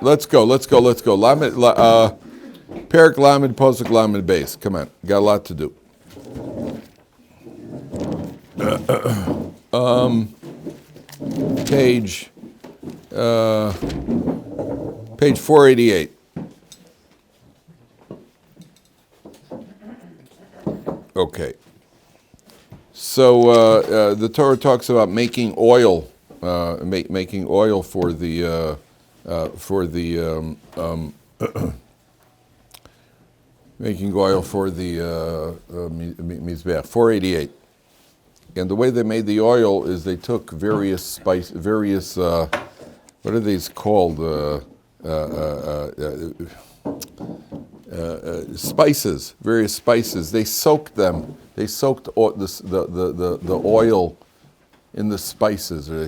Let's go. Lamed, Perik Lamed, Posuk Lamed Beis. Come on, got a lot to do. Page 488. Okay. So the Torah talks about making oil, making oil for the making oil for the Mizbeach. 488. And the way they made the oil is they took various what are these called? Spices, various spices. They soaked them. They soaked the oil in the spices, or they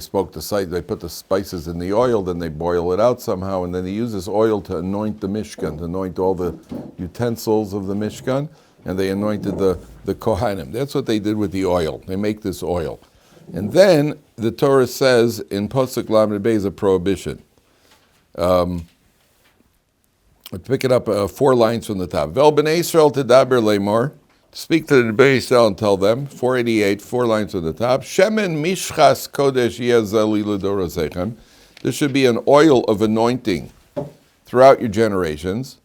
put the spices in the oil, then they boil it out somehow, and then they use this oil to anoint the Mishkan, to anoint all the utensils of the Mishkan, and they anointed the Kohanim. That's what they did with the oil. They make this oil. And then the Torah says in Posuk Lamed Beis a prohibition. Pick it up 4 lines from the top. Vel b'nei Yisrael tedaber lemor. Speak to the bnei Yisrael and tell them. 488, 4 lines from the top. Shemen mishchas kodesh yezali l'dorosechem. There should be an oil of anointing throughout your generations.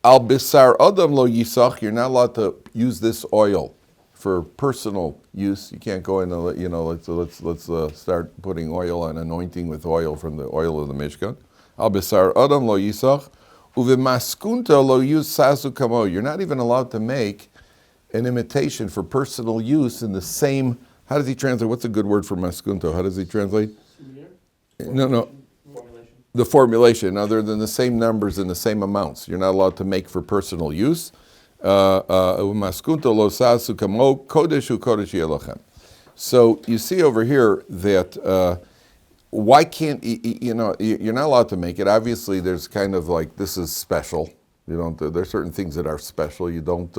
Al bisar adam lo yisach. You're not allowed to use this oil for personal use. You can't go in and let's start putting oil and anointing with oil from the oil of the Mishkan. Al bisar adam lo yisach. Uvemaskunto lo yus sasu kamo. You're not even allowed to make an imitation for personal use in the same. How does he translate? What's a good word for maskunto? How does he translate? No. Formulation. The formulation, other than the same numbers and the same amounts. You're not allowed to make for personal use. Maskunto lo sasu kamo kodeshu kodeshi elochem. So you see over here that why can't you're not allowed to make it? Obviously, there's kind of like this is special. You don't. There's certain things that are special. You don't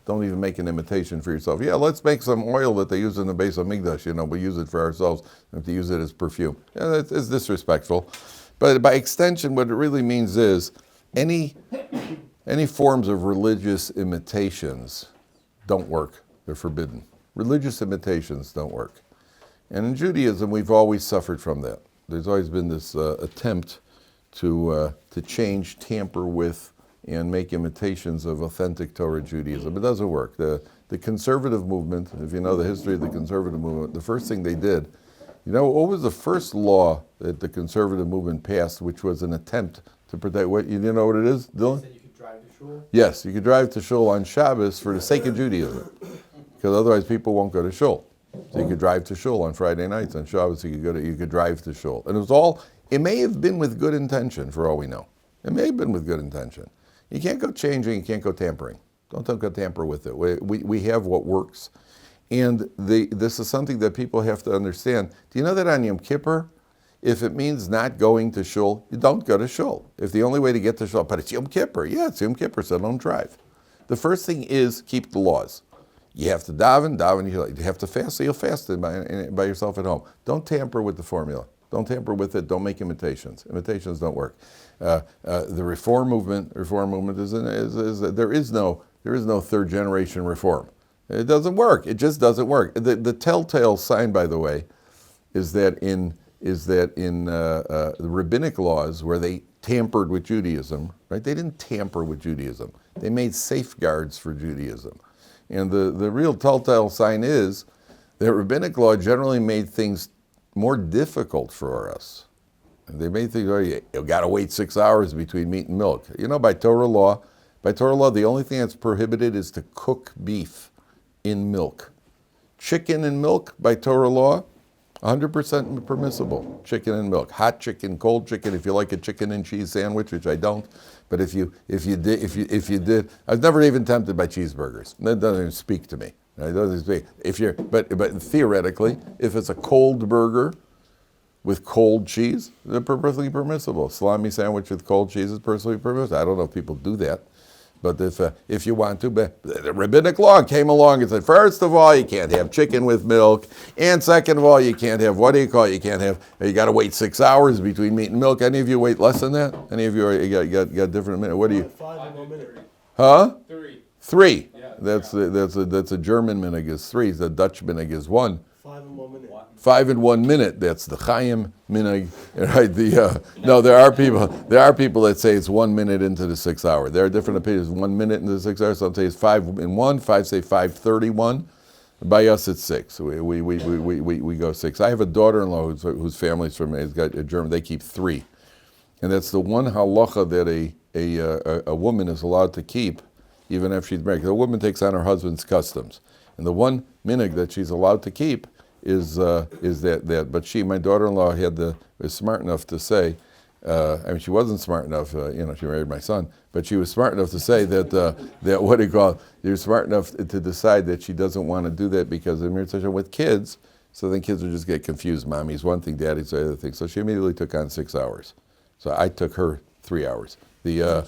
even make an imitation for yourself. Yeah, let's make some oil that they use in the base of Mikvah. We use it for ourselves. We have to use it as perfume. Yeah, that is disrespectful. But by extension, what it really means is any forms of religious imitations don't work. They're forbidden. Religious imitations don't work. And in Judaism, we've always suffered from that. There's always been this attempt to change, tamper with, and make imitations of authentic Torah Judaism. It doesn't work. The conservative movement, if you know the history of the conservative movement, the first thing they did, what was the first law that the conservative movement passed, which was an attempt to protect, you know what it is, Dylan? You could drive to shul? Yes, you could drive to shul on Shabbos for the sake of Judaism, because otherwise people won't go to shul. So you could drive to shul on Friday nights. On Shabbos, you could drive to shul. And it may have been with good intention, for all we know. It may have been with good intention. You can't go changing, you can't go tampering. Don't go tamper with it. We have what works. And this is something that people have to understand. Do you know that on Yom Kippur, if it means not going to shul, you don't go to shul. If the only way to get to shul, but it's Yom Kippur. Yeah, it's Yom Kippur, so don't drive. The first thing is keep the laws. You have to daven, you have to fast, so you'll fast by yourself at home. Don't tamper with the formula. Don't tamper with it. Don't make imitations. Imitations don't work. The reform movement is there is no third generation reform. It doesn't work. It just doesn't work. The telltale sign, by the way, is that in the rabbinic laws where they tampered with Judaism, right? They didn't tamper with Judaism. They made safeguards for Judaism. And the real telltale sign is that rabbinic law generally made things more difficult for us. And they made things, you've got to wait 6 hours between meat and milk. By Torah law, the only thing that's prohibited is to cook beef in milk. Chicken and milk, by Torah law, 100% permissible. Chicken and milk, hot chicken, cold chicken. If you like a chicken and cheese sandwich, which I don't, but if you did, I was never even tempted by cheeseburgers. That doesn't even speak to me. It doesn't speak. But theoretically, if it's a cold burger with cold cheese, they're perfectly permissible. Salami sandwich with cold cheese is perfectly permissible. I don't know if people do that, But if you want to, but the rabbinic law came along and said, first of all, you can't have chicken with milk, and second of all, you can't have, you got to wait 6 hours between meat and milk. Any of you wait less than that? Any of you got different minutes? What do you? 5 in 1 minute. Huh? 3. Yeah. That's a German minhag is 3. The Dutch minhag is 1. 5 in 1 minute. 5 in 1 minute. That's the Chaim minhag, right? No, there are people that say it's 1 minute into the 6 hour. There are different opinions. 1 minute into the 6 hours. Some say it's 5 in 1. 5 say 5:31. By us, it's 6. We go 6. I have a daughter-in-law whose family's from German. They keep 3, and that's the one halacha that a woman is allowed to keep, even if she's married. The woman takes on her husband's customs, and the one minhag that she's allowed to keep is that. But my daughter-in-law, was smart enough to say. She wasn't smart enough. She married my son, but she was smart enough to say that you're smart enough to decide that she doesn't want to do that because of Imitations with kids. So then kids will just get confused. Mommy's one thing, daddy's the other thing. So she immediately took on 6 hours. So I took her 3 hours. That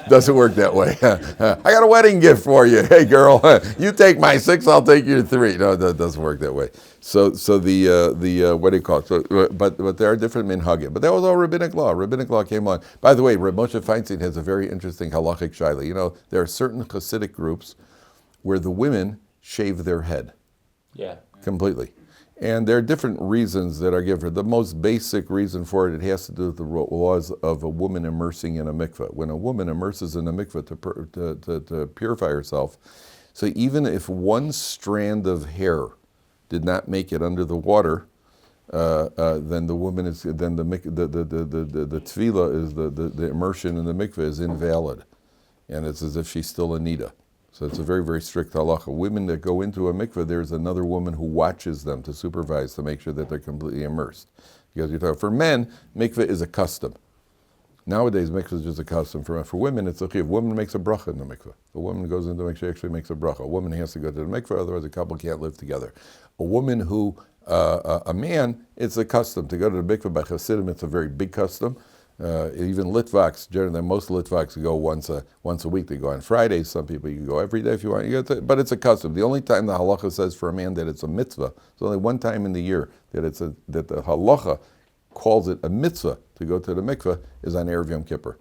doesn't work that way. I got a wedding gift for you. Hey, girl, you take my 6, I'll take your 3. No, that doesn't work that way. So the what do you call it? So, but there are different minhagim. But that was all rabbinic law. Rabbinic law came on. By the way, Reb Moshe Feinstein has a very interesting halachic shaila. There are certain Hasidic groups where the women shave their head. Yeah. Completely. And there are different reasons that are given. The most basic reason for it has to do with the laws of a woman immersing in a mikvah. When a woman immerses in a mikvah to purify herself, so even if one strand of hair did not make it under the water, then the woman is the tefillah is the immersion in the mikvah is invalid, and it's as if she's still a nida. So it's a very, very strict halacha. Women that go into a mikveh, there's another woman who watches them to supervise to make sure that they're completely immersed. Because for men, mikveh is a custom. Nowadays, mikveh is just a custom. For women, it's a chiyuv. A woman makes a bracha in the mikveh. A woman goes into the mikveh, she actually makes a bracha. A woman has to go to the mikveh, otherwise a couple can't live together. A woman a man, it's a custom. To go to the mikveh by Hasidim, it's a very big custom. Even Litvaks, generally, most Litvaks go once a week. They go on Fridays. Some people you can go every day if you want. But it's a custom. The only time the halacha says for a man that it's a mitzvah, it's only one time in the year that the halacha calls it a mitzvah to go to the mikveh is on Erev Yom Kippur.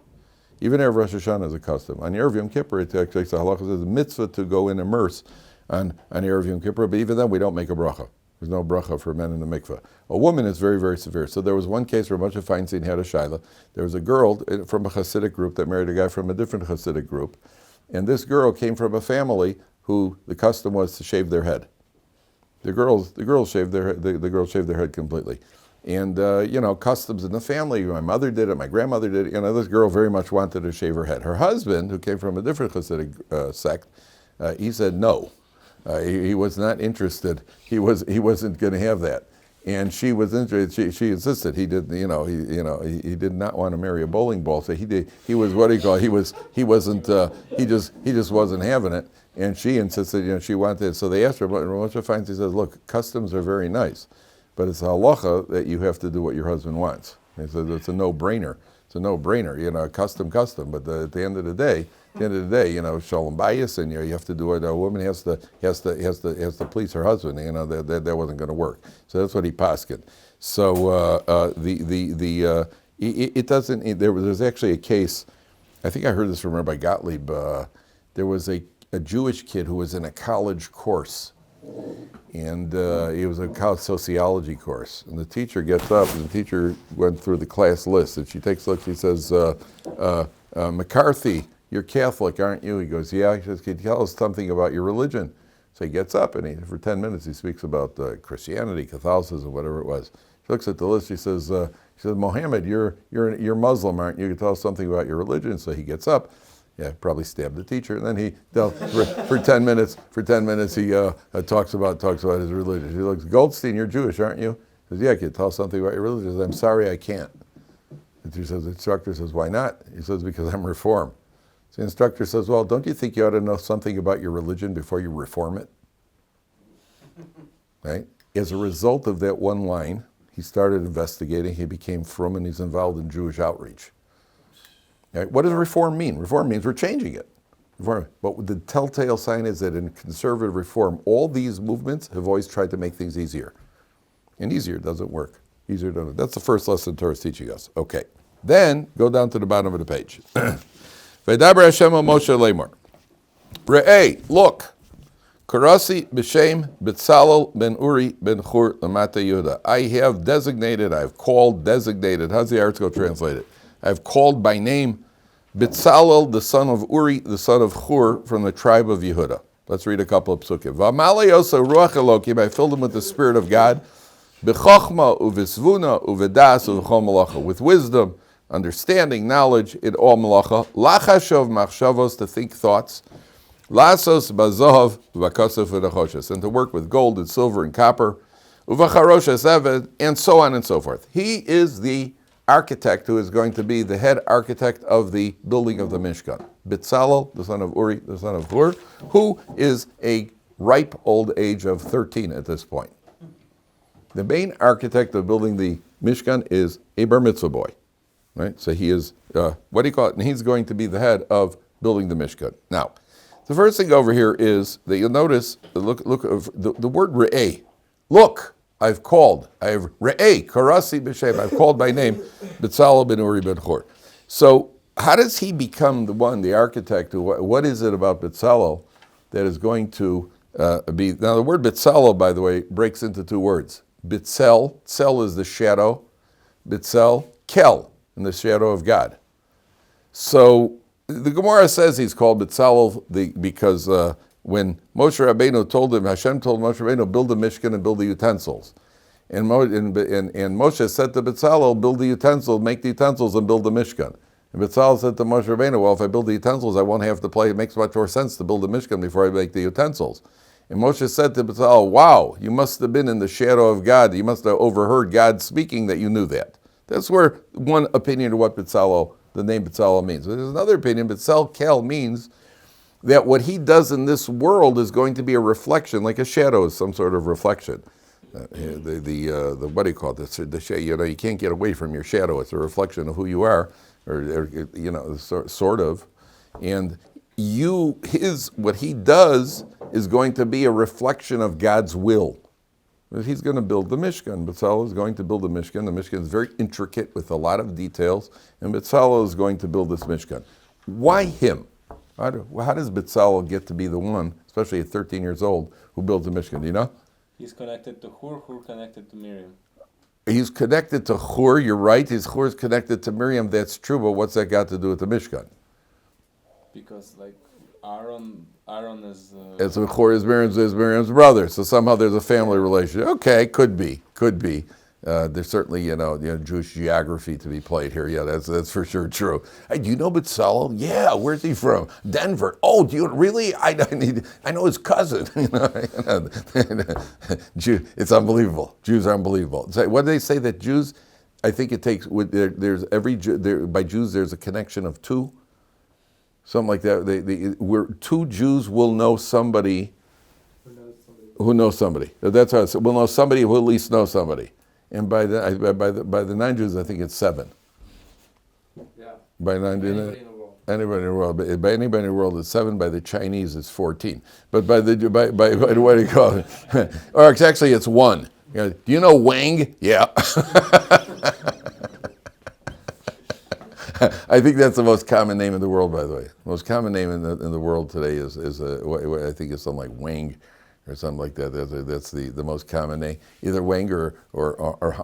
Even Erev Rosh Hashanah is a custom. On Erev Yom Kippur, it actually the halacha says a mitzvah to go and immerse on Erev Yom Kippur. But even then, we don't make a bracha. There's no bracha for men in the mikveh. A woman is very, very severe. So there was one case where Moshe Feinstein had a shaila. There was a girl from a Hasidic group that married a guy from a different Hasidic group. And this girl came from a family who the custom was to shave their head. The girls shaved their head completely. And, customs in the family, my mother did it, my grandmother did it. This girl very much wanted to shave her head. Her husband, who came from a different Hasidic sect, he said no. He was not interested. He wasn't going to have that, and she was interested. She insisted. He did. He did not want to marry a bowling ball. So he did. He was what do you call? He wasn't. He just wasn't having it. And she insisted. She wanted it. So they asked her. But Moshe Feinstein says, "Look, customs are very nice, but it's a halacha that you have to do what your husband wants." He says it's a no-brainer. It's a no-brainer. Custom. But at the end of the day. Shalom bayis, and you have to do it. A woman has to please her husband. That wasn't going to work. So that's what he paskined. So it doesn't. There's actually a case. I think I heard this from Rabbi Gottlieb. There was a Jewish kid who was in a college course, and it was a college sociology course. And the teacher gets up, and the teacher went through the class list, and she takes a look. She says, "McCarthy, you're Catholic, aren't you?" He goes, "Yeah." He says, "Can you tell us something about your religion?" So he gets up, and for 10 minutes he speaks about Christianity, Catholicism, whatever it was. She looks at the list. She says, "Mohammed, you're Muslim, aren't you? You can tell us something about your religion." So he gets up. Yeah, probably stabbed the teacher, and then he for 10 minutes. For 10 minutes, he talks about his religion. He looks, "Goldstein, you're Jewish, aren't you?" He says, "Yeah, can you tell us something about your religion?" He says, "I'm sorry, I can't." The instructor says, "Why not?" He says, "Because I'm Reform." So the instructor says, "Well, don't you think you ought to know something about your religion before you reform it?" Right? As a result of that one line, he started investigating. He became frum, and he's involved in Jewish outreach. Right? What does reform mean? Reform means we're changing it. But the telltale sign is that in conservative reform, all these movements have always tried to make things easier. And easier doesn't work. Easier doesn't. That's the first lesson Torah is teaching us. Okay. Then, go down to the bottom of the page. V'daber Hashem al Moshe lemor. Re'eh, look. Karasi b'shem Betzalel ben Uri ben Hur lamata Yehuda. I have designated, I've called, designated. How's the article translated? I've called by name Betzalel, the son of Uri, the son of Hur, from the tribe of Yehuda. Let's read a couple of psukim. V'amalei osa ruach Elokim, I filled him with the Spirit of God, b'chochma u'v'svuna u'v'das u'v'chol malacha, with wisdom, understanding, knowledge, in all malacha, lachashov machshavos, to think thoughts, lasos bazohav v'akosef v'nachoshes, and to work with gold and silver and copper, u'v'charoshes eved, and so on and so forth. He is the architect who is going to be the head architect of the building of the Mishkan. Betzalel, the son of Uri, the son of Hur, who is a ripe old age of 13 at this point. The main architect of building the Mishkan is a bar mitzvah boy, right? So he is, what do you call it? And he's going to be the head of building the Mishkan. Now, the first thing over here is that you'll notice, look of the word re'eh. Look, I've called. I have re'eh, karasi b'shem. I've called by name Betzalel ben Uri ben Hur. So how does he become the one, the architect? What is it about Betzalel that is going to be? Now the word Betzalel, by the way, breaks into two words. Betzel, Tzel is the shadow. Betzel, Kel, in the shadow of God. So the Gemara says he's called Betzalel because when Moshe Rabbeinu told him, Hashem told Moshe Rabbeinu, build the Mishkan and build the utensils. And Moshe said to Betzalel, build the utensils, make the utensils and build the Mishkan. And Betzalel said to Moshe Rabbeinu, well, if I build the utensils, I won't have to play. It makes much more sense to build the Mishkan before I make the utensils. And Moshe said to Betzalel, wow, you must have been in the shadow of God. You must have overheard God speaking that you knew that. That's where one opinion of what Betzalel, the name Betzalel means. But there's another opinion, Betzel Kel means that what he does in this world is going to be a reflection, like a shadow is some sort of reflection. What do you call it? You can't get away from your shadow. It's a reflection of who you are, or sort of. And what he does is going to be a reflection of God's will. He's going to build the Mishkan. Betzalel is going to build the Mishkan. The Mishkan is very intricate with a lot of details, and Betzalel is going to build this Mishkan. Why him? How does Betzalel get to be the one, especially at 13 years old, who builds the Mishkan? Do you know? He's connected to Hur, Hur connected to Miriam. He's connected to Hur, you're right. Hur is connected to Miriam, that's true, but what's that got to do with the Mishkan? Because like Aaron is... It's Hur is Miriam's brother, so somehow there's a family relationship. Okay, could be. There's certainly, Jewish geography to be played here. Yeah, that's for sure true. Hey, do you know Betzalel? Yeah, where's he from? Denver. Oh, do you really? I know his cousin. It's unbelievable. Jews are unbelievable. What do they say that Jews? I think it takes. By Jews there's a connection of two. Something like that. Where two Jews will know somebody who knows somebody. That's how it's. We'll know somebody who at least knows somebody. And by the non-Jews, I think it's 7. Yeah. By anybody in the world. By anybody in the world, it's 7. By the Chinese, it's 14. But by what do you call it? Or actually, it's 1. Do you know Wang? Yeah. I think that's the most common name in the world, by the way. The most common name in the world today is I think it's something like Wang. Or something like that. That's the most common name. Either Wang or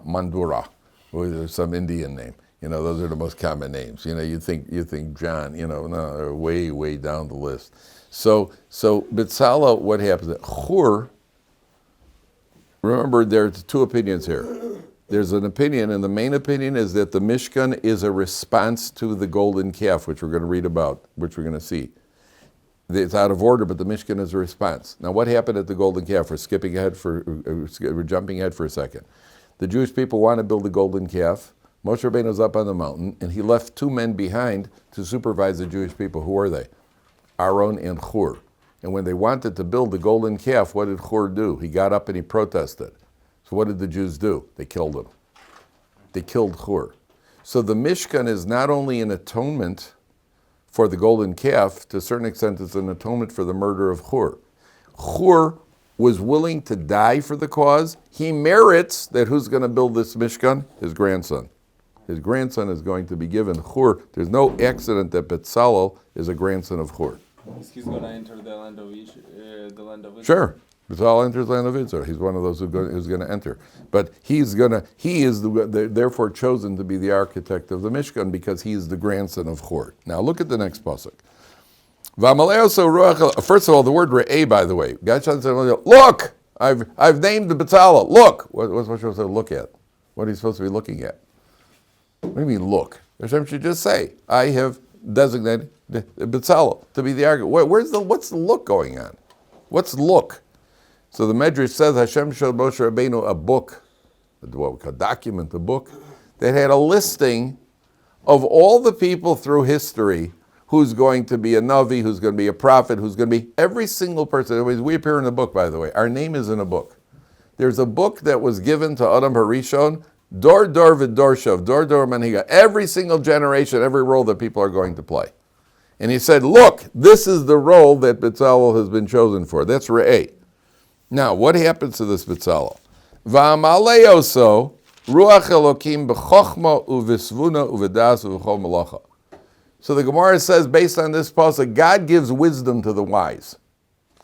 Mandura, or some Indian name. Those are the most common names. You think John. No, way down the list. So Betzalel, what happens? Hur. Remember, there's two opinions here. There's an opinion, and the main opinion is that the Mishkan is a response to the golden calf, which we're going to read about, which we're going to see. It's out of order, but the Mishkan is a response. Now, what happened at the golden calf? We're jumping ahead for a second. The Jewish people want to build the golden calf. Moshe Rabbeinu was up on the mountain, and he left 2 men behind to supervise the Jewish people. Who are they? Aaron and Hur. And when they wanted to build the golden calf, what did Hur do? He got up and he protested. So what did the Jews do? They killed him. They killed Hur. So the Mishkan is not only an atonement for the golden calf, to a certain extent, is an atonement for the murder of Hur. Hur was willing to die for the cause. He merits that who's going to build this Mishkan? His grandson. His grandson is going to be given Hur. There's no accident that Betzalel is a grandson of Hur. He's going to enter the land of Israel. Sure. Betzalel enters the land of Israel. He's one of those who's going to enter. But he is therefore chosen to be the architect of the Mishkan because he is the grandson of Hur. Now look at the next pasuk. First of all, the word re'eh, by the way. God said, look, I've named the Betzalel. Look. What's one supposed to look at? What are you supposed to be looking at? What do you mean, look? Hashem should just say, I have designated the Betzalel to be the architect. What's the look going on? What's look? So the Medrash says Hashem showed Moshe Rabbeinu a book, what we call document, a book, that had a listing of all the people through history who's going to be a Navi, who's going to be a prophet, who's going to be every single person. We appear in a book, by the way. Our name is in a book. There's a book that was given to Adam Harishon, Dor Dor V'Dorshav, Dor Dor Manhiga, every single generation, every role that people are going to play. And he said, look, this is the role that Betzalel has been chosen for. That's Re'eh. Now, what happens to this Betzalel? Va'amaleoso, Ruach Elokim b'chochma u'v'svuna u'v'das u'v'chol malacha. So the Gemara says, based on this pasuk, God gives wisdom to the wise.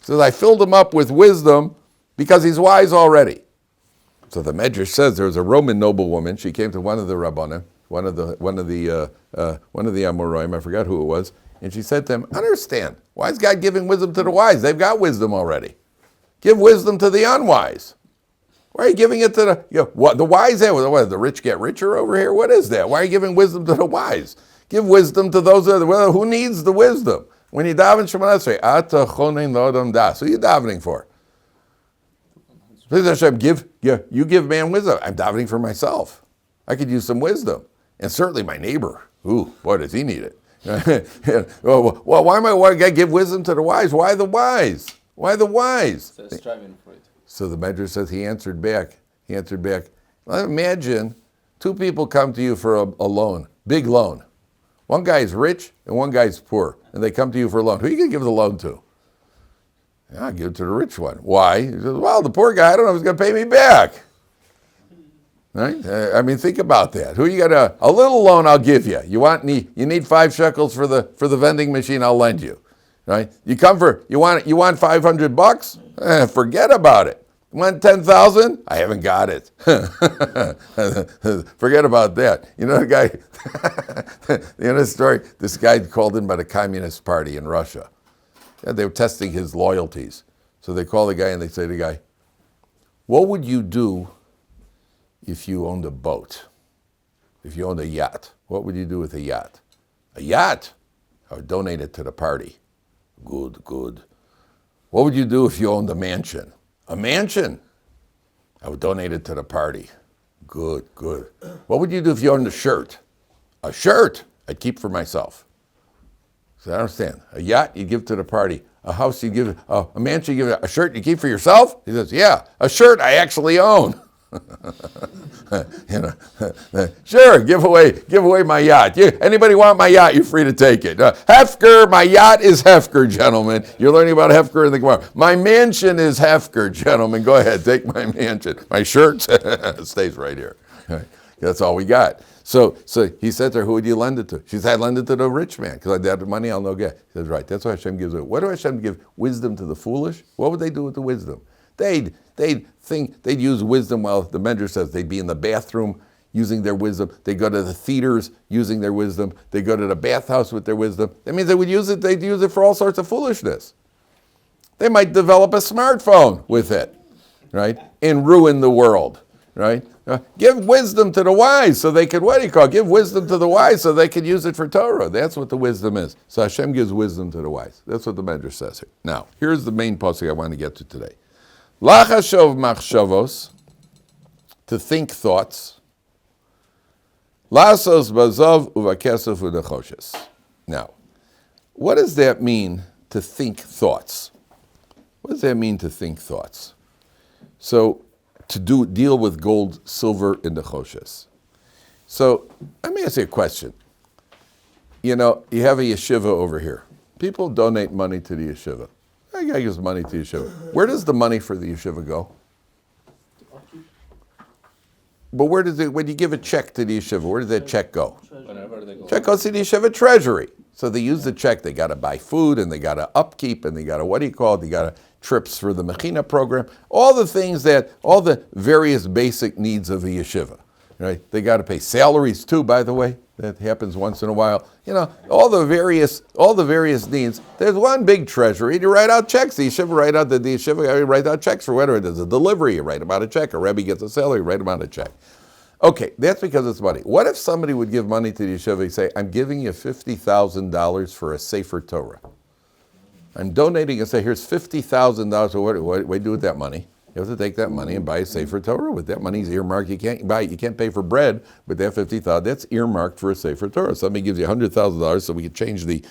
He says, I filled him up with wisdom because he's wise already. So the Medrash says there was a Roman noblewoman. She came to one of the Rabbanim, one of the Amoraim, I forgot who it was, and she said to him, understand, why is God giving wisdom to the wise? They've got wisdom already. Give wisdom to the unwise. Why are you giving it to the wise? What, the rich get richer over here? What is that? Why are you giving wisdom to the wise? Give wisdom to those who needs the wisdom. When you daven Shemona Esrei, Ata chonein lo'adam das. Who are you davening for? Please Hashem, you give man wisdom. I'm davening for myself. I could use some wisdom. And certainly my neighbor. Ooh, boy, does he need it. Well, why am I got to give wisdom to the wise? Why the wise? Why the wise? So striving for it. So the Medrash says he answered back. Well, imagine two people come to you for a loan, big loan. One guy's rich and one guy's poor, and they come to you for a loan. Who are you going to give the loan to? I'll give it to the rich one. Why? He says, well, the poor guy, I don't know if he's going to pay me back. Right? I mean, think about that. Who you got a little loan I'll give you. You need 5 shekels for the vending machine, I'll lend you. Right? You want $500? Forget about it. You want 10,000? I haven't got it. Forget about that. You know the guy, the end of the story, this guy called in by the Communist Party in Russia. And they were testing his loyalties. So they call the guy and they say to the guy, what would you do if you owned a boat? If you owned a yacht? What would you do with a yacht? A yacht? I would donate it to the party. Good. What would you do if you owned a mansion? A mansion? I would donate it to the party. Good. What would you do if you owned a shirt? A shirt? I'd keep for myself. So I understand. A yacht you give to the party. A house you give, a mansion you give, a shirt you keep for yourself? He says, yeah, a shirt I actually own. Sure, give away my yacht. Anybody want my yacht, you're free to take it. Hefker, my yacht is Hefker, gentlemen. You're learning about Hefker in the Gemara. My mansion is Hefker, gentlemen. Go ahead, take my mansion. My shirt stays right here. That's all we got. So he said to her, who would you lend it to? She said, I'd lend it to the rich man, because I have the money I'll no get. He says, right, that's why Hashem gives it. What do Hashem give? Wisdom to the foolish? What would they do with the wisdom? They'd use wisdom while the Medrash says they'd be in the bathroom using their wisdom. They go to the theaters using their wisdom. They go to the bathhouse with their wisdom. That means they'd use it for all sorts of foolishness. They might develop a smartphone with it, right? And ruin the world, right? Give wisdom to the wise so they could, give wisdom to the wise so they could use it for Torah. That's what the wisdom is. So Hashem gives wisdom to the wise. That's what the Medrash says here. Now, here's the main pasuk I want to get to today. Lachashov machshavos, to think thoughts. Lasos bazov uvakesef udachoshes. Now, what does that mean to think thoughts? What does that mean to think thoughts? So, to deal with gold, silver, and the choshes. So, let me ask you a question. you have a yeshiva over here. People donate money to the yeshiva. I gotta give money to the yeshiva. Where does the money for the yeshiva go? But where does it, when you give a check to the yeshiva, where does that check go? Whenever they go. Check goes to the yeshiva treasury. So they use the check, they gotta buy food, and they gotta upkeep, and they gotta, they gotta trips for the Mechina program, all the various basic needs of a yeshiva, right? They gotta pay salaries too, by the way. That happens once in a while. All the various needs. There's one big treasury. You write out checks. The yeshiva write out checks for whatever. There's a delivery. You write about a check. A Rabbi gets a salary. You write about a check. Okay, that's because it's money. What if somebody would give money to the yeshiva and say, I'm giving you $50,000 for a Sefer Torah. I'm donating and say, here's $50,000. So what do you do with that money? You have to take that money and buy a Sefer Torah. With that money's earmarked. You can't pay for bread, but that $50,000, that's earmarked for a Sefer Torah. Somebody gives you $100,000 so we can change the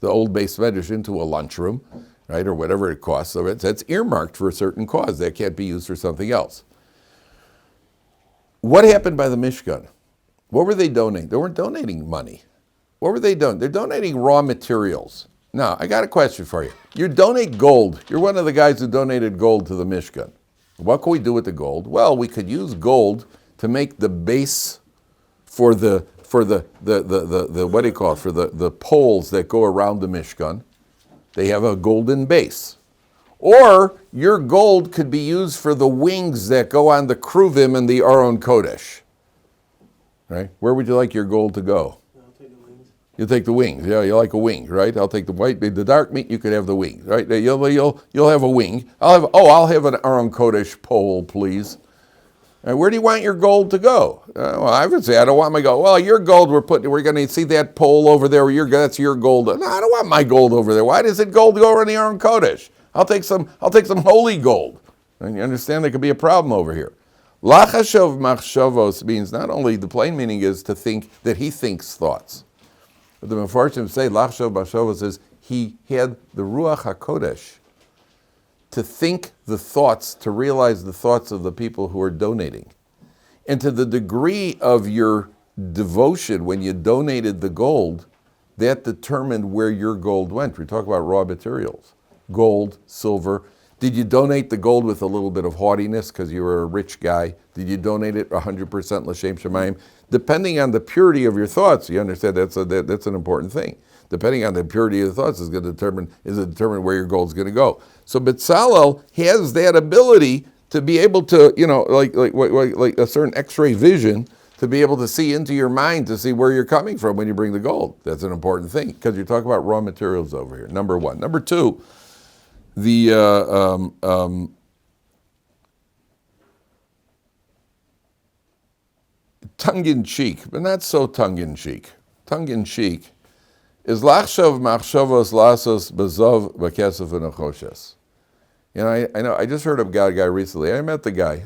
old base medrash into a lunchroom, right, or whatever it costs. So that's earmarked for a certain cause. That can't be used for something else. What happened by the Mishkan? What were they donating? They weren't donating money. What were they doing? They're donating raw materials. Now, I got a question for you. You donate gold. You're one of the guys who donated gold to the Mishkan. What can we do with the gold? Well, we could use gold to make the base for the what do you call it? For the poles that go around the Mishkan. They have a golden base. Or your gold could be used for the wings that go on the Kruvim and the Aron Kodesh. Right? Where would you like your gold to go? You take the wings. Yeah, you like a wing, right? I'll take the white, the dark meat. You could have the wings, right? You'll have a wing. I'll have an Aron Kodesh pole, please. And where do you want your gold to go? Well, I would say I don't want my gold. Well, your gold we're going to see that pole over there. That's your gold. No, I don't want my gold over there. Why does it gold go over in the Aron Kodesh? I'll take some holy gold. And you understand there could be a problem over here. Lachashov machshavos means not only the plain meaning is to think that he thinks thoughts. But the Mefarshim say, Lachshov machshavos is he had the Ruach HaKodesh to think the thoughts, to realize the thoughts of the people who are donating. And to the degree of your devotion when you donated the gold, that determined where your gold went. We talk about raw materials. Gold, silver. Did you donate the gold with a little bit of haughtiness because you were a rich guy? Did you donate it 100% l'shem shamayim? Depending on the purity of your thoughts, you understand that's an important thing. Depending on the purity of the thoughts is going to determine where your gold is going to go. So Betzalel has that ability to be able to, like a certain X-ray vision, to be able to see into your mind to see where you're coming from when you bring the gold. That's an important thing because you're talking about raw materials over here. Number one. Number two. The tongue-in-cheek, but not so tongue-in-cheek. Tongue-in-cheek is lachshav machshavos lasos bezov b'kesef v'nechoshes. I know. I just heard of a guy recently. I met the guy.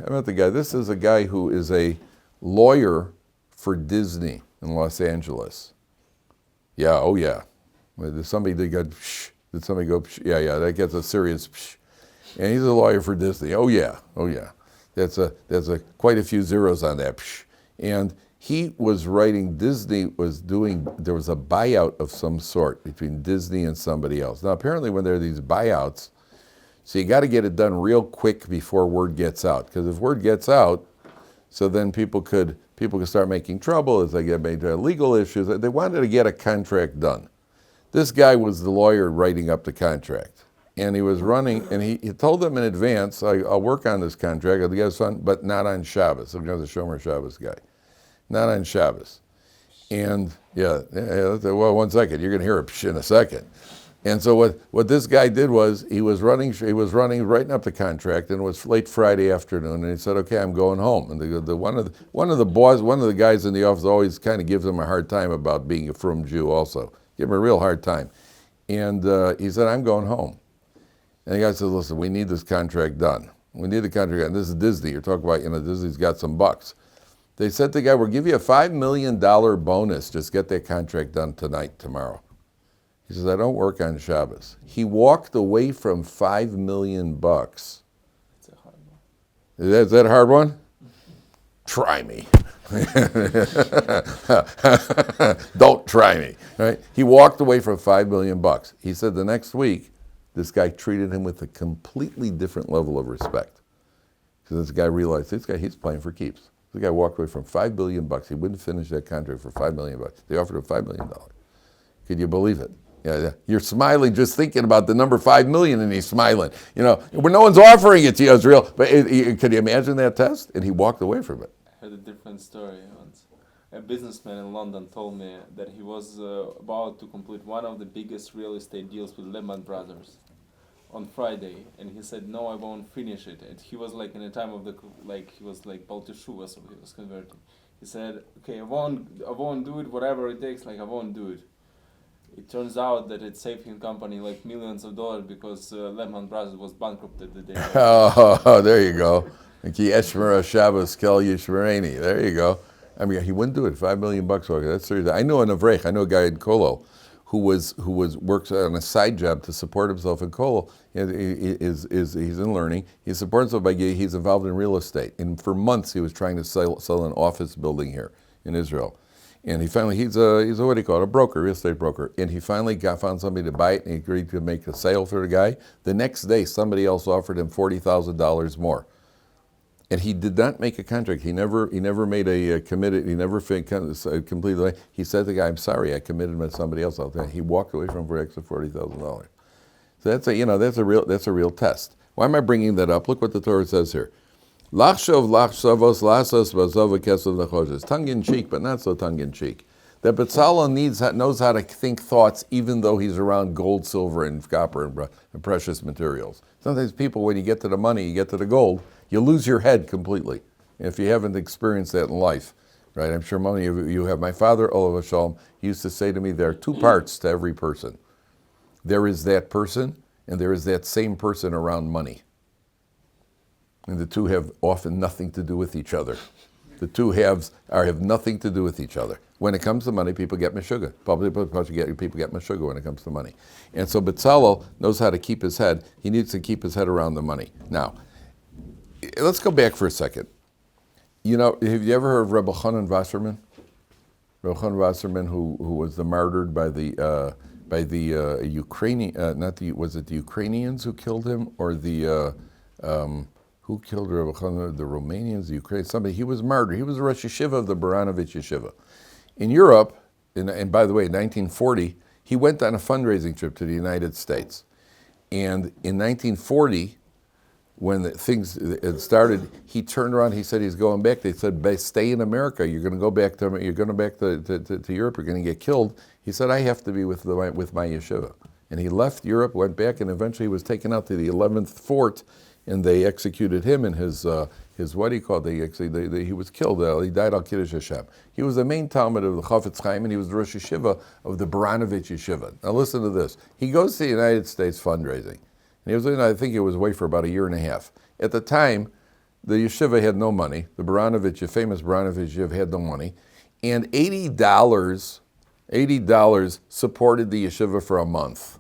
This is a guy who is a lawyer for Disney in Los Angeles. Yeah. Oh yeah. Somebody did go. Did somebody go? Yeah. That gets a serious. And he's a lawyer for Disney. Oh yeah. There's quite a few zeros on that. And he was writing. Disney was doing. There was a buyout of some sort between Disney and somebody else. Now apparently, when there are these buyouts, so you got to get it done real quick before word gets out. Because if word gets out, so then people could start making trouble as they get made legal issues. They wanted to get a contract done. This guy was the lawyer writing up the contract. And he was running, and he told them in advance, I'll work on this contract, I'll get it done, but not on Shabbos. So he's a Shomer Shabbos guy. Not on Shabbos. And, well, 1 second, you're going to hear it in a second. And so what this guy did was, he was writing up the contract, and it was late Friday afternoon, and he said, okay, I'm going home. And one of the guys in the office always kind of gives him a hard time about being a frum Jew also. Give him a real hard time. And he said, I'm going home. And the guy says, listen, we need this contract done. We need the contract done. This is Disney. You're talking about, Disney's got some bucks. They said to the guy, we'll give you a $5 million bonus. Just get that contract done tomorrow. He says, I don't work on Shabbos. He walked away from $5 million. It's a hard one. Is that a hard one? try me. Don't try me. Right? He walked away from $5 million. He said the next week, this guy treated him with a completely different level of respect. Because this guy realized he's playing for keeps. The guy walked away from $5 billion. He wouldn't finish that contract for $5 million. They offered him $5 million. Could you believe it? Yeah. You're smiling just thinking about the number 5 million, and he's smiling. You know, when no one's offering it to you, it's real. But could you imagine that test? And he walked away from it. I heard a different story once. A businessman in London told me that he was about to complete one of the biggest real estate deals with Lehman Brothers on Friday, and he said, "No, I won't finish it." And he was like in the time of the he was like Baal Teshuvah, so he was converting. He said, "Okay, I won't do it. Whatever it takes, I won't do it." It turns out that it saved him company like millions of dollars because Lehman Brothers was bankrupted the day. Oh, there you go. Ki Eshmera Shabbos Kel Yishmereni. There you go. I mean, he wouldn't do it. $5 million. That's serious. I know an Avrech. I know a guy in Kolo who works on a side job to support himself in Kolo. He's in learning. He supports himself by he's involved in real estate. And for months he was trying to sell an office building here in Israel. And he finally, he's a what do you call it, a broker, real estate broker. And he finally found somebody to buy it, and he agreed to make a sale for the guy. The next day, somebody else offered him $40,000 more. And he did not make a contract. He never made a committed. He never completed. He said to the guy, "I'm sorry, I committed with somebody else." He walked away from him for extra $40,000. So that's a real test. Why am I bringing that up? Look what the Torah says here. Lachshov lachshavos lasos bazova kesov lechoshes. Tongue in cheek, but not so tongue in cheek. That Betzalel knows how to think thoughts, even though he's around gold, silver, and copper and precious materials. Sometimes people, when you get to the money, you get to the gold, you lose your head completely. If you haven't experienced that in life, right? I'm sure many of you have. My father, Olav Shalom, he used to say to me, there are two parts to every person. There is that person, and there is that same person around money. And the two have often nothing to do with each other. The two have nothing to do with each other. When it comes to money, people get meshuggah. People get meshuggah when it comes to money. And so Betzalel knows how to keep his head. He needs to keep his head around the money. Now, let's go back for a second. You know, have you ever heard of Rabbi Chanan Wasserman? Rabbi Chanan Wasserman, who was martyred by the Ukrainian, was it the Ukrainians who killed him, or the who killed Rabbi Chanan? The Romanians, the Ukrainians, somebody. He was martyred. He was the Rosh Yeshiva of the Baranovich Yeshiva. In Europe, and by the way, in 1940, he went on a fundraising trip to the United States. And in 1940, when things had started, he turned around. He said he's going back. They said, "Stay in America. You're going to go back to Europe. You're going to get killed." He said, "I have to be with my yeshiva." And he left Europe, went back, and eventually he was taken out to the 11th fort, and they executed him and his what do you call it? He was killed. He died al Kiddush Hashem. He was the main Talmud of the Chafetz Chaim, and he was the Rosh Yeshiva of the Baranovich Yeshiva. Now listen to this. He goes to the United States fundraising. And he was I think he was away for about a year and a half. At the time, the yeshiva had no money. The famous Baranovich yeshiva had no money. And $80 supported the yeshiva for a month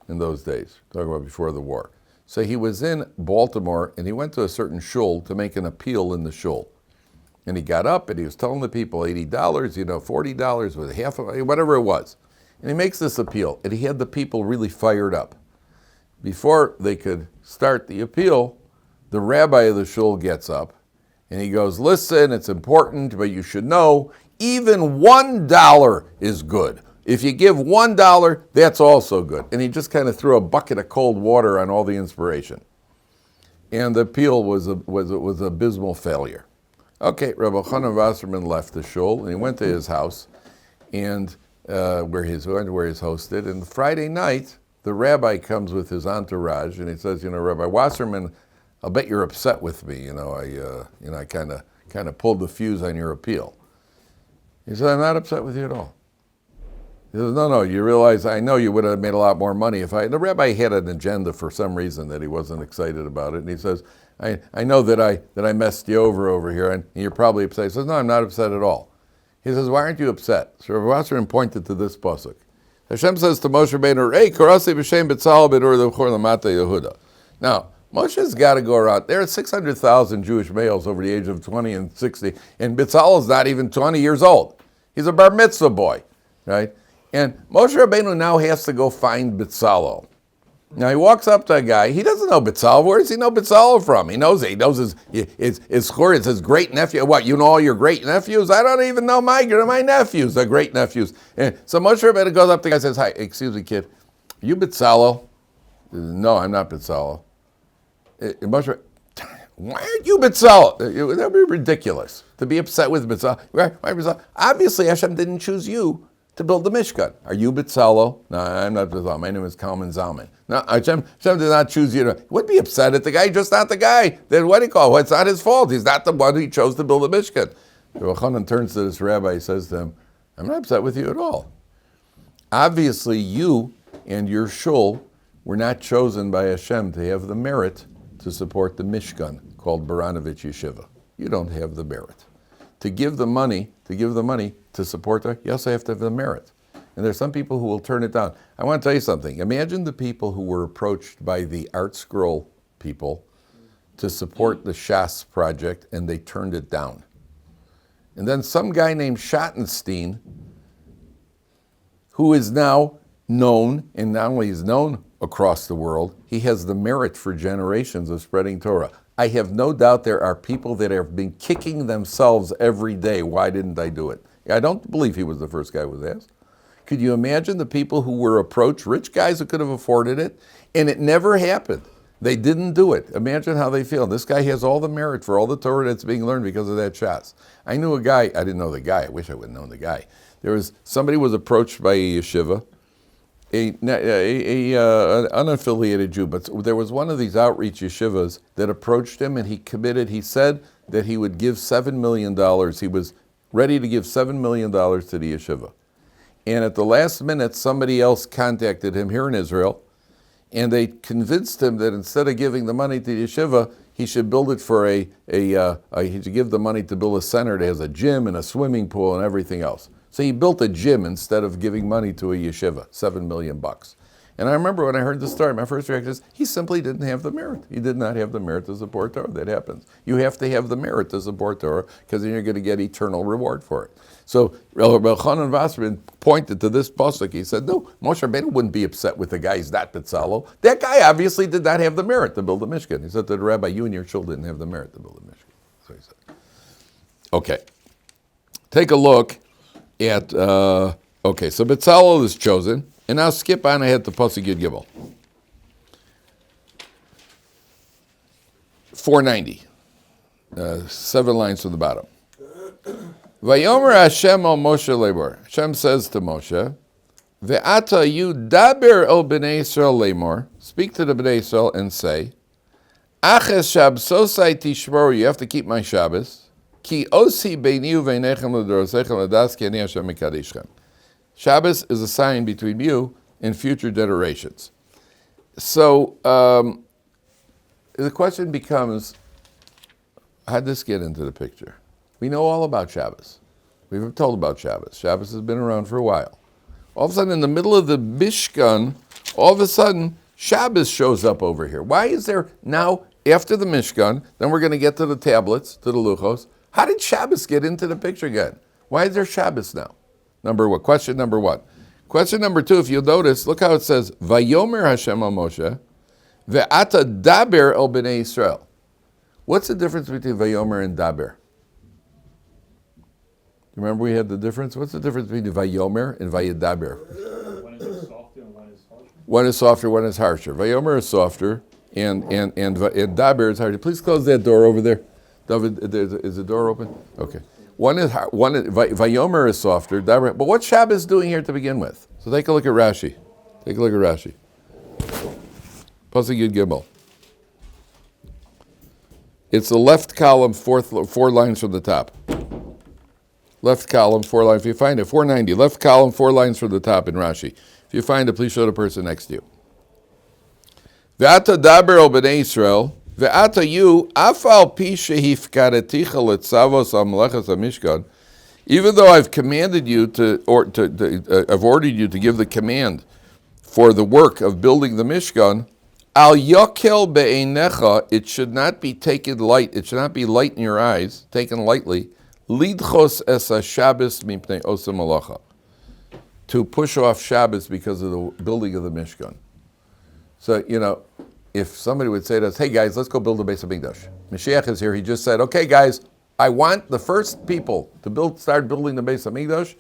in those days, talking about before the war. So he was in Baltimore, and he went to a certain shul to make an appeal in the shul. And he got up, and he was telling the people, $80, $40 with half of it, whatever it was. And he makes this appeal, and he had the people really fired up. Before they could start the appeal, the rabbi of the shul gets up, and he goes, "Listen, it's important, but you should know, even $1 is good. If you give $1, that's also good." And he just kind of threw a bucket of cold water on all the inspiration. And the appeal was an abysmal failure. Okay, Rabbi Chanan Wasserman left the shul, and he went to his house, and where he's hosted. And Friday night, the rabbi comes with his entourage, and he says, "Rabbi Wasserman, I'll bet you're upset with me. I kind of pulled the fuse on your appeal." He said, "I'm not upset with you at all." He says, "No, you realize I know you would have made a lot more money if I..." The rabbi had an agenda for some reason that he wasn't excited about it, and he says, I know that I messed you over here, and you're probably upset." He says, "No, I'm not upset at all." He says, "Why aren't you upset?" So Rabbi Wasserman pointed to this pasuk. Hashem says to Moshe Rabbeinu, "Hey, karasi b'shem Betzalel b'dur l'chor l'mata Yehuda." Now, Moshe's got to go around. There are 600,000 Jewish males over the age of 20 and 60, and Betzalel's not even 20 years old. He's a bar mitzvah boy, right? And Moshe Rabbeinu now has to go find Betzalel. Now he walks up to a guy. He doesn't know Betzalel. Where does he know Betzalel from? He knows it. He knows his great nephew. What, you know all your great nephews? I don't even know my nephews, the great nephews. And so Moshe Rabbeinu goes up to the guy and says, "Hi, excuse me, kid. Are you Betzalel?" "No, I'm not Betzalel." Moshe, "Why aren't you Betzalel?" That would be ridiculous to be upset with Betzalel. Why Betzalel? Obviously, Hashem didn't choose you to build the Mishkan. "Are you Betzalel?" "No, I'm not Betzalel. My name is Kalman Zalman." "No, Hashem did not choose you to." Would be upset at the guy, just not the guy. Then what do you call it? Well, it's not his fault. He's not the one who chose to build the Mishkan. Rabbi Chanan turns to this rabbi. He says to him, "I'm not upset with you at all. Obviously, you and your shul were not chosen by Hashem to have the merit to support the Mishkan called Baranovich Yeshiva. You don't have the merit. To give the money to support that, you also have to have the merit. And there's some people who will turn it down. I want to tell you something. Imagine the people who were approached by the Art Scroll people to support the Shas project, and they turned it down. And then some guy named Schottenstein, who is now known, and not only is known across the world, he has the merit for generations of spreading Torah. I have no doubt there are people that have been kicking themselves every day. Why didn't I do it? I don't believe he was the first guy who was asked. Could you imagine the people who were approached, rich guys who could have afforded it, and it never happened? They didn't do it. Imagine how they feel. This guy has all the merit for all the Torah that's being learned because of that Shas. I knew a guy, I didn't know the guy, I wish I would have known the guy. Somebody was approached by a yeshiva, an unaffiliated Jew, but there was one of these outreach yeshivas that approached him, and he said that he would give $7 million. He was ready to give $7 million to the yeshiva. And at the last minute, somebody else contacted him here in Israel, and they convinced him that instead of giving the money to the yeshiva, he should build it for he should give the money to build a center that has a gym and a swimming pool and everything else. So he built a gym instead of giving money to a yeshiva, $7 million. And I remember when I heard the story, my first reaction is, he simply didn't have the merit. He did not have the merit to support Torah. That happens. You have to have the merit to support Torah, because then you're going to get eternal reward for it. So Rabbi Chanan Wasserman pointed to this pasuk. He said, no, Moshe Rabbeinu wouldn't be upset with the guy who's not Betzalel. That guy obviously did not have the merit to build the Mishkan. He said to the rabbi, you and your children didn't have the merit to build the Mishkan. So he said. Okay. Take a look at, so Betzalel is chosen. And now skip on ahead to Pasuk Yud Gimel. 490. 7 lines from the bottom. Vayomer Hashem al Moshe Lemor. Hashem says to Moshe, Ve'ata you daber el b'nei Yisrael Lemor. Speak to the b'nei Yisrael and say, Aches Shabsosai tishmor. You have to keep my Shabbos. Ki osi beini uve'nechem l'dorosechem l'das ki ani Hashem mekadeshchem. Shabbos is a sign between you and future generations. So the question becomes, how did this get into the picture? We know all about Shabbos. We've been told about Shabbos. Shabbos has been around for a while. All of a sudden, in the middle of the Mishkan, all of a sudden, Shabbos shows up over here. Why is there now, after the Mishkan, then we're going to get to the tablets, to the Luchos. How did Shabbos get into the picture again? Why is there Shabbos now? Question number one. Question number two, if you'll notice, look how it says, Vayomer Hashem al Moshe, Ve'ata daber el b'nei Yisrael. What's the difference between Vayomer and daber? Remember we had the difference? What's the difference between Vayomer and Vayadaber? One is softer and one is harsher. One is softer, one is harsher. Vayomer is softer, and daber is harsher. Please close that door over there. Dovid, is the door open? Okay. Vayomer is softer, but what's Shabbos doing here to begin with? So take a look at Rashi. Pasuk Yud Gimel. It's the left column, 4 lines from the top. Left column, 4 lines. If you find it, 490. Left column, 4 lines from the top in Rashi. If you find it, please show the person next to you. Ve'ata daber el b'nei Yisrael. Ve'ata you, afal pi shehifkareticha letzavos amlechas hamishkan. Even though I've commanded you I've ordered you to give the command for the work of building the Mishkan, Al yokel be'einecha, it should not be taken light. It should not be light in your eyes, taken lightly. Lidchos es Shabbos mipnei osem malacha, to push off Shabbos because of the building of the Mishkan. So, if somebody would say to us, hey guys, let's go build a Beis Hamikdash. Mashiach is here, he just said, okay guys, I want the first people to start building the Beis Hamikdash.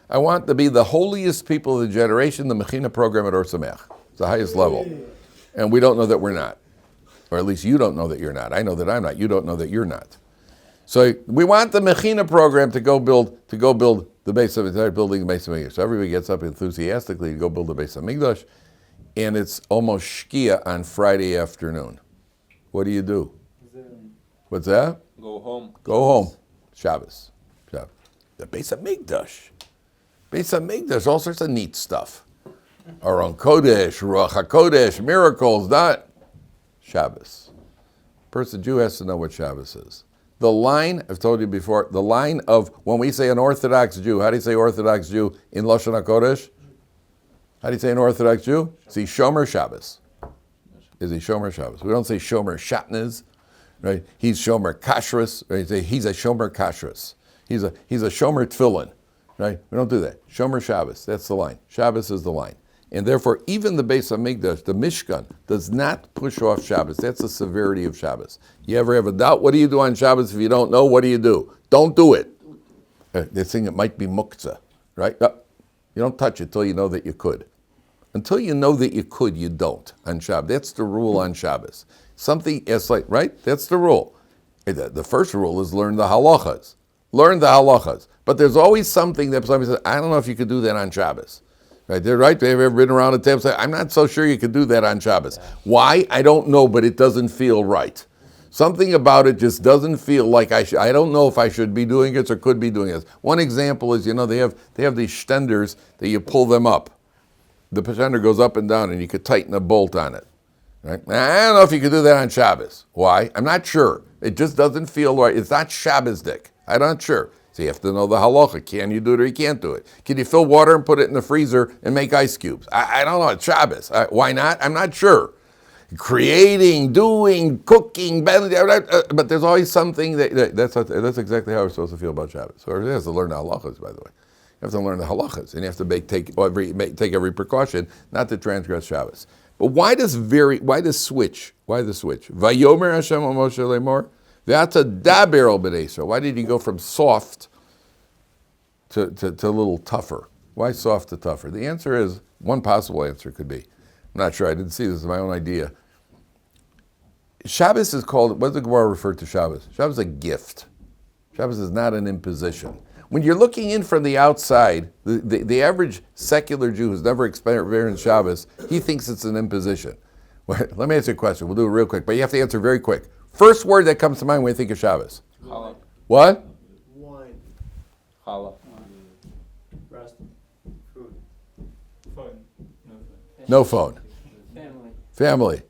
I want to be the holiest people of the generation, the Mechina program at Ohr Somayach. It's the highest level. And we don't know that we're not. Or at least you don't know that you're not. I know that I'm not. You don't know that you're not. So we want the Mechina program to go build the Beis Hamikdash, building the Beis Hamikdash. So everybody gets up enthusiastically to go build the Beis Hamikdash, and it's almost Shkia on Friday afternoon. What do you do? What's that? Go home. Go home. Shabbos. The Beis Hamikdash. Beis Hamikdash, all sorts of neat stuff. Aron Kodesh, Ruach HaKodesh, miracles, not Shabbos. Person, Jew has to know what Shabbos is. The line, I've told you before, the line of when we say an Orthodox Jew, how do you say Orthodox Jew in Lashon HaKodesh? How do you say an Orthodox Jew? Is he Shomer Shabbos? Is he Shomer Shabbos? We don't say Shomer Shatnez, right? He's Shomer Kashrus, right? He's a Shomer Kashrus. He's a Shomer Tefillin, right? We don't do that. Shomer Shabbos, that's the line. Shabbos is the line. And therefore, even the Beis Hamikdash, the Mishkan, does not push off Shabbos. That's the severity of Shabbos. You ever have a doubt? What do you do on Shabbos? If you don't know, what do you do? Don't do it. They think it might be muktzah, right? You don't touch it till you know that you could. Until you know that you could, you don't on Shabbos. That's the rule on Shabbos. Something is like, right? That's the rule. The first rule is learn the halachas. Learn the halachas. But there's always something that somebody says, I don't know if you could do that on Shabbos. Right, they're right. They've ever been around a table and say, I'm not so sure you could do that on Shabbos. Why? I don't know, but it doesn't feel right. Something about it just doesn't feel like I should. I don't know if I should be doing it or could be doing it. One example is, they have these stenders that you pull them up. The stender goes up and down, and you could tighten a bolt on it. Right? Now, I don't know if you could do that on Shabbos. Why? I'm not sure. It just doesn't feel right. It's not Shabbos-dik. I'm not sure. So you have to know the halacha. Can you do it or you can't do it? Can you fill water and put it in the freezer and make ice cubes? I don't know. It's Shabbos. Why not? I'm not sure. Creating, doing, cooking, but there's always something that's exactly how we're supposed to feel about Shabbos. So you have to learn the halachas, by the way. You have to learn the halachas, and you have to take every precaution not to transgress Shabbos. But why the switch? Why the switch? Vayomer Hashem Moshe lemor. Why did he go from soft to a little tougher? Why soft to tougher? The answer is, one possible answer could be, I'm not sure, I didn't see this, it's my own idea. Shabbos is called, what does the Gemara refer to Shabbos? Shabbos is a gift. Shabbos is not an imposition. When you're looking in from the outside, the average secular Jew who's never experienced Shabbos, he thinks it's an imposition. Well, let me answer a question, we'll do it real quick, but you have to answer very quick. First word that comes to mind when you think of Shabbos. Challah. What? Wine. Challah. Rest. Food. Phone. No phone. Family. Family.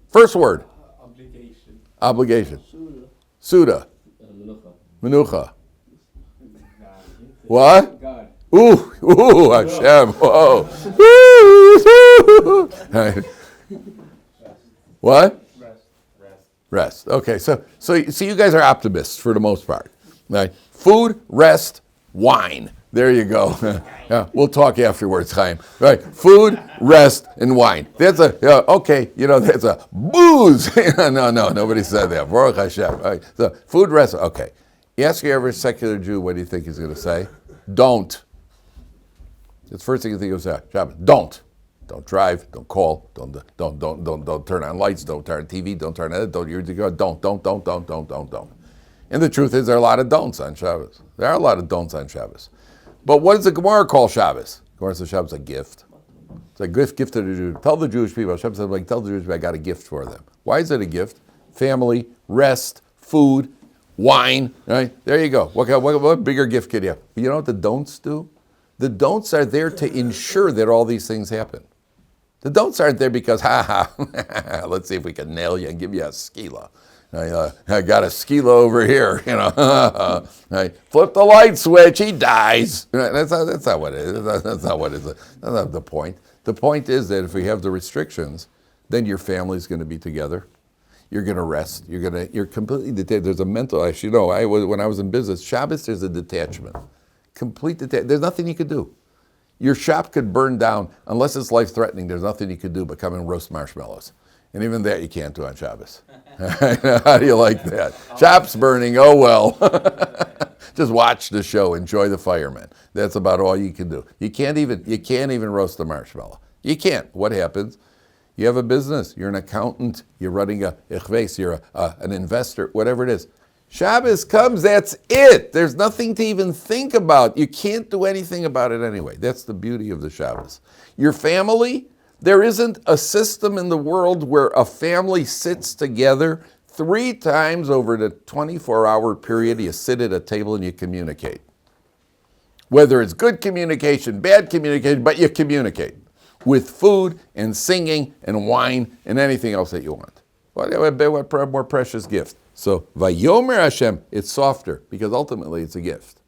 First word. Obligation. Obligation. Suda. Menucha. What? God. Ooh, Hashem. Whoa. What? Rest. Okay, so you guys are optimists for the most part. Right? Food, rest, wine. There you go. Yeah, we'll talk afterwards, Chaim. Right? Food, rest, and wine. That's that's a booze. No, nobody said that. Baruch Hashem. Right? So food, rest. Okay. You ask your average secular Jew, what do you think he's going to say? Don't. That's the first thing you think he'll say. Shabbos. Don't. Don't drive, don't call, don't turn on lights, don't turn on TV, don't turn on it, don't. And the truth is there are a lot of don'ts on Shabbos. There are a lot of don'ts on Shabbos. But what does the Gemara call Shabbos? Gemara says Shabbos is a gift. It's a gift to the Jews. Tell the Jewish people, Shabbos says, tell the Jewish people I got a gift for them. Why is it a gift? Family, rest, food, wine, right? There you go. What bigger gift could you have? You know what the don'ts do? The don'ts are there to ensure that all these things happen. The don'ts aren't there because, let's see if we can nail you and give you a skila. I got a skila over here, Right? Flip the light switch, he dies. That's not what it is. That's not the point. The point is that if we have the restrictions, then your family's going to be together. You're going to rest. You're completely detached. There's a mental, as you know, when I was in business, Shabbos, there's a detachment. Complete detachment. There's nothing you could do. Your shop could burn down, unless it's life-threatening, there's nothing you could do but come and roast marshmallows. And even that you can't do on Shabbos. How do you like that? Shop's burning, oh well. Just watch the show, enjoy the firemen. That's about all you can do. You can't even roast a marshmallow. You can't. What happens? You have a business, you're an accountant, you're running a ichves, you're an investor, whatever it is. Shabbos comes, that's it. There's nothing to even think about. You can't do anything about it anyway. That's the beauty of the Shabbos. Your family, there isn't a system in the world where a family sits together 3 times over the 24-hour period. You sit at a table and you communicate. Whether it's good communication, bad communication, but you communicate with food and singing and wine and anything else that you want. What more precious gift? So, Vayomer Hashem, it's softer because ultimately it's a gift.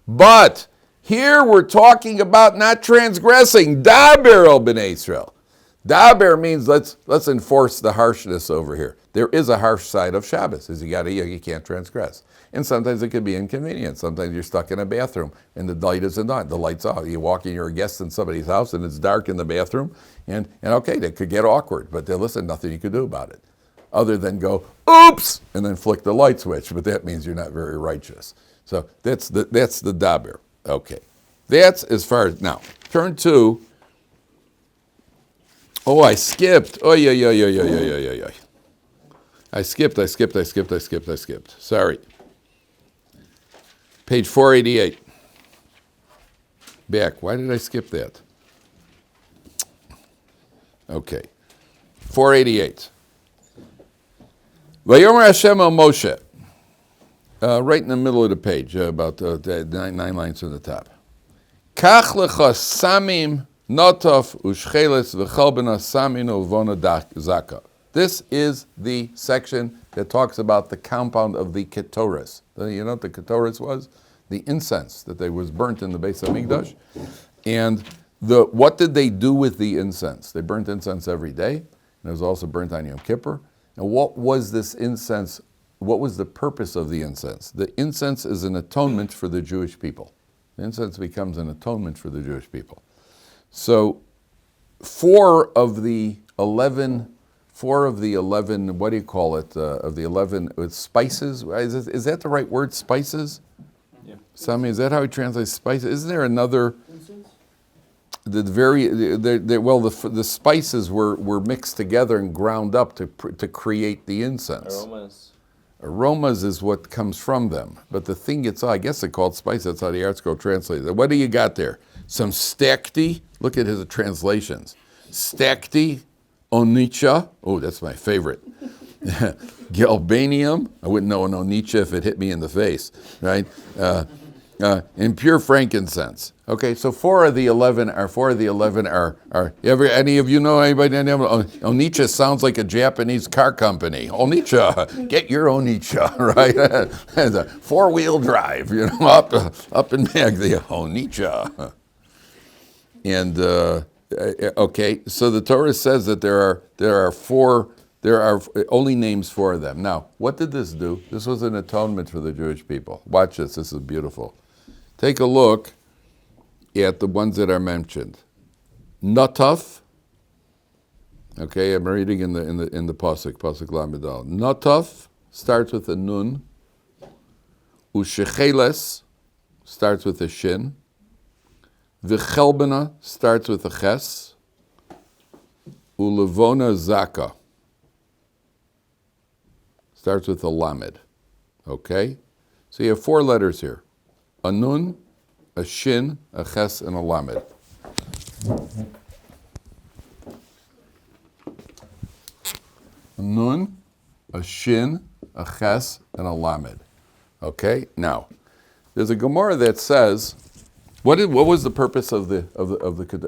But here we're talking about not transgressing. Daber el b'nei Israel. Daber means let's enforce the harshness over here. There is a harsh side of Shabbos, is you can't transgress. And sometimes it could be inconvenient. Sometimes you're stuck in a bathroom and the light isn't on, the light's off. You walk in, you're a guest in somebody's house and it's dark in the bathroom, and okay, that could get awkward, but listen, nothing you could do about it. Other than go, oops, and then flick the light switch, but that means you're not very righteous. So that's the daber. Okay. That's as far as, now, turn to, I skipped. I skipped. Sorry. Page 488. Back. Why did I skip that? Okay. 488. Vayomer Hashem el Moshe. Right in the middle of the page, about 9 lines from the top. Kach lecha samim notof ushcheles v'chalbena samin uvona zaka. This is the section that talks about the compound of the ketoris. You know what the ketoris was? The incense that was burnt in the Beis Hamikdash. And what did they do with the incense? They burnt incense every day, and it was also burnt on Yom Kippur. And what was this incense? What was the purpose of the incense? The incense is an atonement for the Jewish people. The incense becomes an atonement for the Jewish people. So 4 of the 11, what do you call it, of the 11 spices, is that the right word, spices? Yeah. Sami, is that how he translates spices? Isn't there another? Incense? The spices were mixed together and ground up to create the incense. Aromas is what comes from them. But the thing I guess it's called spice. That's how the Art Scroll translates it. What do you got there? Some stakti. Look at his translations. Stakti, onicha. Oh, that's my favorite. Galbanium. I wouldn't know an onicha if it hit me in the face, right? And pure frankincense. Okay, so 4 of the 11 are any of you know anybody? Onicha sounds like a Japanese car company. Onicha, get your Onicha, right? It's a 4-wheel drive, up and back the Onicha. And okay, so the Torah says that there are only names for them. Now, what did this do? This was an atonement for the Jewish people. Watch this. This is beautiful. Take a look at the ones that are mentioned. Nataf. Okay, I'm reading in the pasuk Lamidal. Nataf starts with a nun. Ushecheles starts with a shin. V'chelbena starts with a ches. Ulevona zaka starts with a lamed. Okay? So you have 4 letters here. A nun, a shin, a ches, and a lamed. A nun, a shin, a ches, and a lamed. Okay? Now, there's a Gemara that says, what was the purpose of the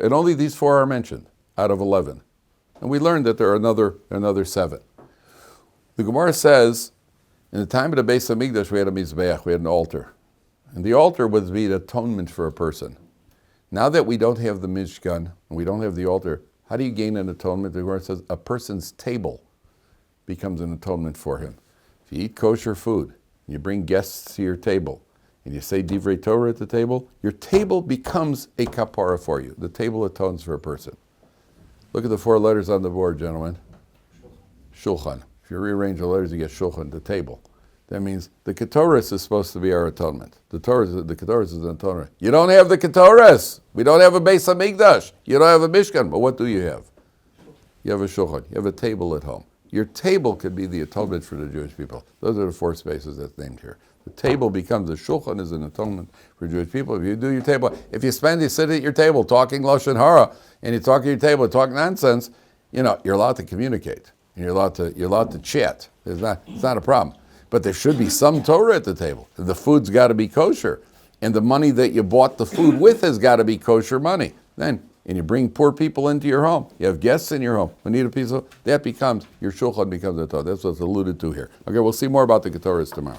and only these 4 are mentioned out of 11. And we learned that there are another 7. The Gemara says, in the time of the Beis Hamikdash, we had a mizbeach, we had an altar. And the altar would be the atonement for a person. Now that we don't have the Mishkan, and we don't have the altar, How do you gain an atonement? The Gemara says a person's table becomes an atonement for him. If you eat kosher food, you bring guests to your table, and you say Divrei Torah at the table, your table becomes a kapara for you. The table atones for a person. Look at the 4 letters on the board, gentlemen. Shulchan. If you rearrange the letters, you get shulchan, the table. That means the Ketores is supposed to be our atonement. The Ketores is an atonement. You don't have the Ketores. We don't have a Beis HaMikdash. You don't have a Mishkan. But what do you have? You have a shulchan. You have a table at home. Your table could be the atonement for the Jewish people. Those are the 4 spaces that's named here. The table becomes, the shulchan is an atonement for Jewish people. If you do your table, if you sit at your table talking Lashon Hara, and you talk at your table, talk nonsense, you're allowed to communicate. And you're allowed to chat. It's not a problem. But there should be some Torah at the table. The food's got to be kosher. And the money that you bought the food with has got to be kosher money. And you bring poor people into your home. You have guests in your home who need a piece of, that becomes, your shulchan becomes a Torah. That's what's alluded to here. Okay, we'll see more about the Ketores tomorrow.